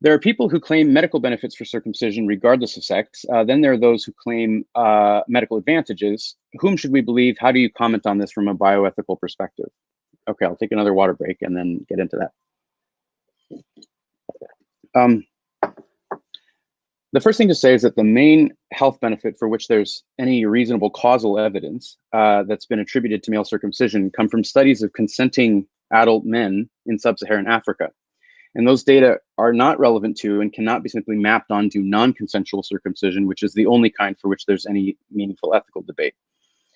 There are people who claim medical benefits for circumcision regardless of sex. Then there are those who claim medical advantages. Whom should we believe? How do you comment on this from a bioethical perspective? Okay, I'll take another water break and then get into that. The first thing to say is that the main health benefit for which there's any reasonable causal evidence that's been attributed to male circumcision come from studies of consenting adult men in sub-Saharan Africa. And those data are not relevant to and cannot be simply mapped onto non-consensual circumcision, which is the only kind for which there's any meaningful ethical debate.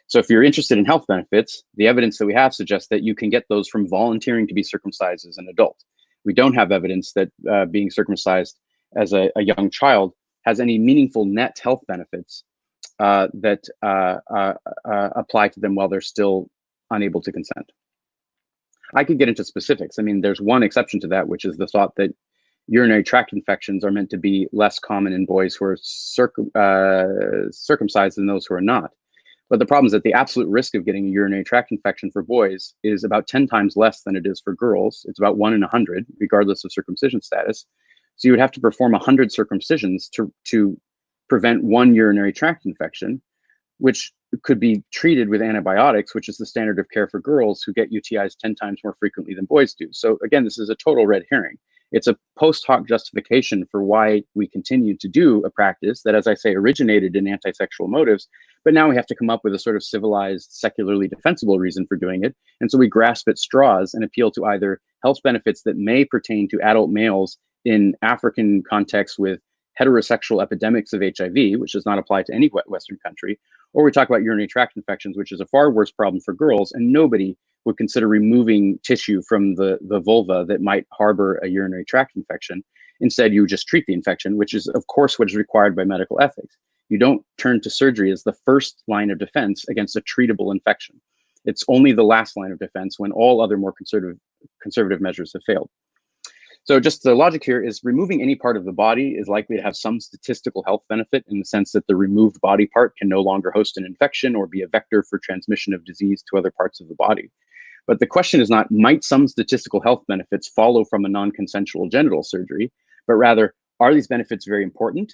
So if you're interested in health benefits, the evidence that we have suggests that you can get those from volunteering to be circumcised as an adult. We don't have evidence that being circumcised as a young child has any meaningful net health benefits that apply to them while they're still unable to consent. I could get into specifics. I mean, there's one exception to that, which is the thought that urinary tract infections are meant to be less common in boys who are circumcised than those who are not. But the problem is that the absolute risk of getting a urinary tract infection for boys is about 10 times less than it is for girls. It's about 1 in 100, regardless of circumcision status. So you would have to perform 100 circumcisions to prevent one urinary tract infection, which could be treated with antibiotics, which is the standard of care for girls who get UTIs 10 times more frequently than boys do. So again, this is a total red herring. It's a post hoc justification for why we continue to do a practice that, as I say, originated in anti-sexual motives, but now we have to come up with a sort of civilized, secularly defensible reason for doing it. And so we grasp at straws and appeal to either health benefits that may pertain to adult males in African contexts with heterosexual epidemics of HIV, which does not apply to any Western country, or we talk about urinary tract infections, which is a far worse problem for girls, and nobody would consider removing tissue from the vulva that might harbor a urinary tract infection. Instead, you just treat the infection, which is, of course, what is required by medical ethics. You don't turn to surgery as the first line of defense against a treatable infection. It's only the last line of defense when all other more conservative measures have failed. So just the logic here is removing any part of the body is likely to have some statistical health benefit in the sense that the removed body part can no longer host an infection or be a vector for transmission of disease to other parts of the body. But the question is not, might some statistical health benefits follow from a non-consensual genital surgery, but rather, are these benefits very important?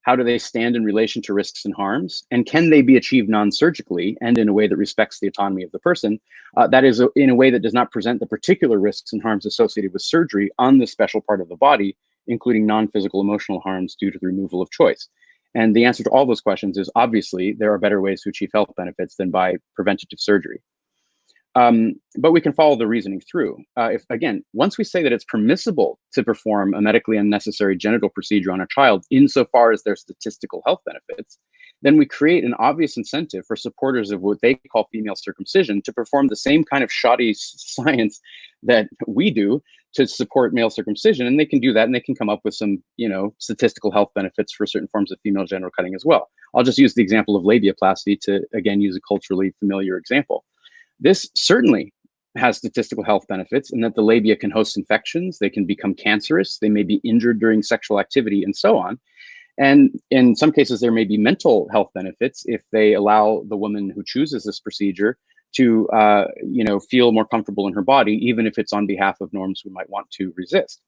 How do they stand in relation to risks and harms? And can they be achieved non-surgically and in a way that respects the autonomy of the person? That is, in a way that does not present the particular risks and harms associated with surgery on this special part of the body, including non-physical emotional harms due to the removal of choice. And the answer to all those questions is obviously there are better ways to achieve health benefits than by preventative surgery. But we can follow the reasoning through. If again, once we say that it's permissible to perform a medically unnecessary genital procedure on a child insofar as there's statistical health benefits, then we create an obvious incentive for supporters of what they call female circumcision to perform the same kind of shoddy science that we do to support male circumcision. And they can do that, and they can come up with some, statistical health benefits for certain forms of female genital cutting as well. I'll just use the example of labiaplasty to, again, use a culturally familiar example. This certainly has statistical health benefits in that the labia can host infections, they can become cancerous, they may be injured during sexual activity, and so on. And in some cases, there may be mental health benefits if they allow the woman who chooses this procedure to, feel more comfortable in her body, even if it's on behalf of norms we might want to resist.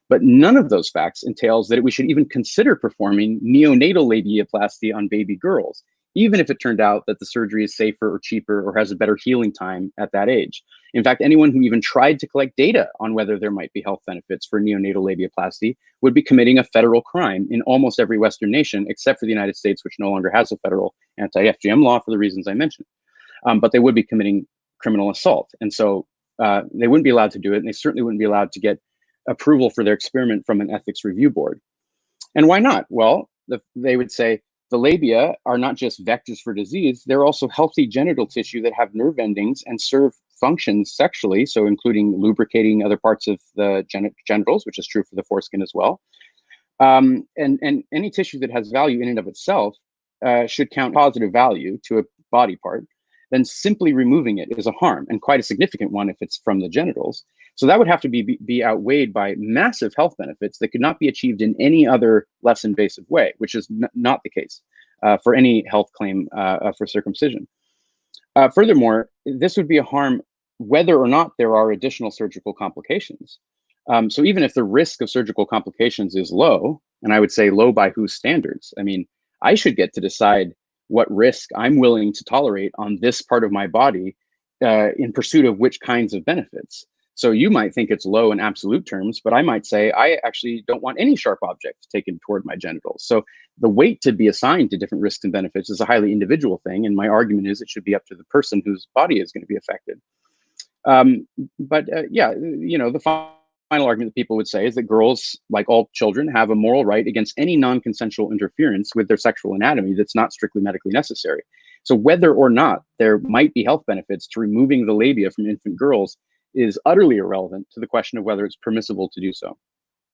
But none of those facts entails that we should even consider performing neonatal labiaplasty on baby girls, even if it turned out that the surgery is safer or cheaper or has a better healing time at that age. In fact, anyone who even tried to collect data on whether there might be health benefits for neonatal labiaplasty would be committing a federal crime in almost every Western nation, except for the United States, which no longer has a federal anti-FGM law for the reasons I mentioned. But they would be committing criminal assault. And so they wouldn't be allowed to do it, and they certainly wouldn't be allowed to get approval for their experiment from an ethics review board. And why not? Well, they would say, the labia are not just vectors for disease, they're also healthy genital tissue that have nerve endings and serve functions sexually, so including lubricating other parts of the genitals, which is true for the foreskin as well. And any tissue that has value in and of itself should count positive value to a body part. Then simply removing it is a harm, and quite a significant one if it's from the genitals. So that would have to be outweighed by massive health benefits that could not be achieved in any other less invasive way, which is not the case for any health claim for circumcision. Furthermore, this would be a harm whether or not there are additional surgical complications. So even if the risk of surgical complications is low, and I would say low by whose standards? I mean, I should get to decide what risk I'm willing to tolerate on this part of my body in pursuit of which kinds of benefits. So you might think it's low in absolute terms, but I might say I actually don't want any sharp object taken toward my genitals. So the weight to be assigned to different risks and benefits is a highly individual thing. And my argument is it should be up to the person whose body is going to be affected. Yeah, the final argument that people would say is that girls, like all children, have a moral right against any non-consensual interference with their sexual anatomy that's not strictly medically necessary. So whether or not there might be health benefits to removing the labia from infant girls is utterly irrelevant to the question of whether it's permissible to do so.